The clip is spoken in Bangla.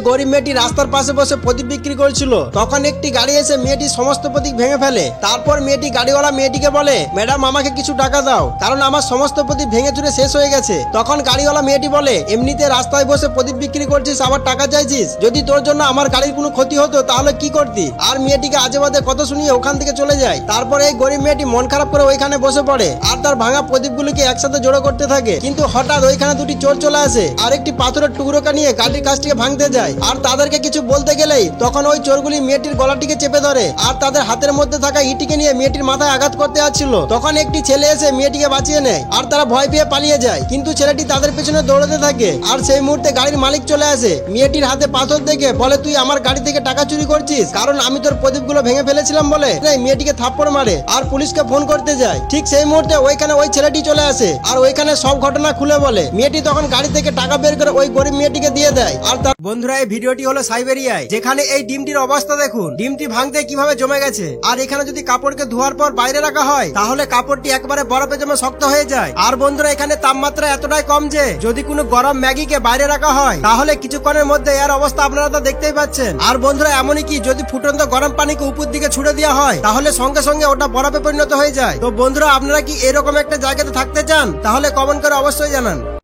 গরিব মেয়েটি রাস্তার পাশে বসে প্রদীপ বিক্রি করছিল। তখন একটি গাড়ি এসে মেয়েটির সমস্ত প্রদীপ ভেঙে ফেলে। তারপর মেয়েটি গাড়িওয়ালা মেয়েটিকে বলে, ম্যাডাম আমাকে কিছু টাকা দাও, কারণ আমার সমস্ত প্রদীপ ভেঙে চুরে শেষ হয়ে গেছে। তখন গাড়িওয়ালা মেয়েটি বলে, এমনিতে রাস্তায় বসে প্রদীপ বিক্রি করছিস, আবার টাকা চাইছিস? যদি তোর জন্য আমার গাড়ির কোনো ক্ষতি হতো তাহলে কি করতি? আর মেয়েটিকে আজে বাজে কথা শুনিয়ে ওখান থেকে চলে যায়। তারপরে এই গরিব মেয়েটি মন খারাপ করে ওইখানে বসে পড়ে আর তার ভাঙা প্রদীপগুলিকে একসাথে জড়ো করতে থাকে। কিন্তু হঠাৎ ওইখানে দুটি চোর চলে আসে আর একটি পাথরের টুকরোকে নিয়ে গাড়ির কাছটিকে ভাঙতে যায়। আর তাদেরকে কিছু বলতে গেলেই তখন ওই চোরগুলি মেয়েটির গলাটিকে চেপে ধরে আর তাদের হাতের মধ্যে থাকা ইটিকে নিয়ে মেয়েটির মাথায় আঘাত করতে যাচ্ছিল। তখন একটি ছেলে এসে মেয়েটিকে বাঁচিয়ে নেয় আর তারা ভয় পেয়ে পালিয়ে যায়। কিন্তু ছেলেটি তাদের পেছনে দৌড়াতে থাকে আর সেই মুহূর্তে গাড়ির মালিক চলে আসে। মেয়েটির হাতে পাথর দেখে বলে, তুই আমার গাড়ি থেকে টাকা চুরি করছিস, কারণ আমি তোর প্রদীপগুলো ভেঙে ফেলেছিলাম বলে মেয়েটিকে থাপ্পড় মারে আর পুলিশকে ফোন করতে যায়। ঠিক সেই মুহূর্তে ওইখানে ওই ছেলেটি চলে আসে আর ওইখানে সব ঘটনা খুলে বলে। মেয়েটি তখন গাড়ি থেকে টাকা বের করে ওই গরিব মেয়েটিকে দিয়ে দেয়। আর তার বন্ধুরা, এই ভিডিওটি হলো সাইবেরিয়ায়, যেখানে এই ডিমটির অবস্থা দেখুন, ডিমটি ভাঙতে কিভাবে জমে গেছে। আর এখানে যদি কাপড়কে ধোয়ার পর বাইরে রাখা হয় তাহলে কাপড়টি একবারে বরফে জমে শক্ত হয়ে যায়। আর বন্ধুরা, এখানে তাপমাত্রা এতটাই কম যে যদি কোনো গরম ম্যাগিকে বাইরে রাখা হয় তাহলে কিছুক্ষণের মধ্যে এর অবস্থা আপনারা তো দেখতেই পাচ্ছেন। আর বন্ধুরা, এমনই কি যদি ফুটন্ত গরম পানিকে উপর দিকে ছুড়ে দেওয়া হয় তাহলে সঙ্গে সঙ্গে ওটা বরফে পরিণত হয়ে যায়। তো বন্ধুরা, আপনারা কি এরকম একটা জায়গাতে থাকতে চান? তাহলে কমেন্ট করে অবশ্যই জানান।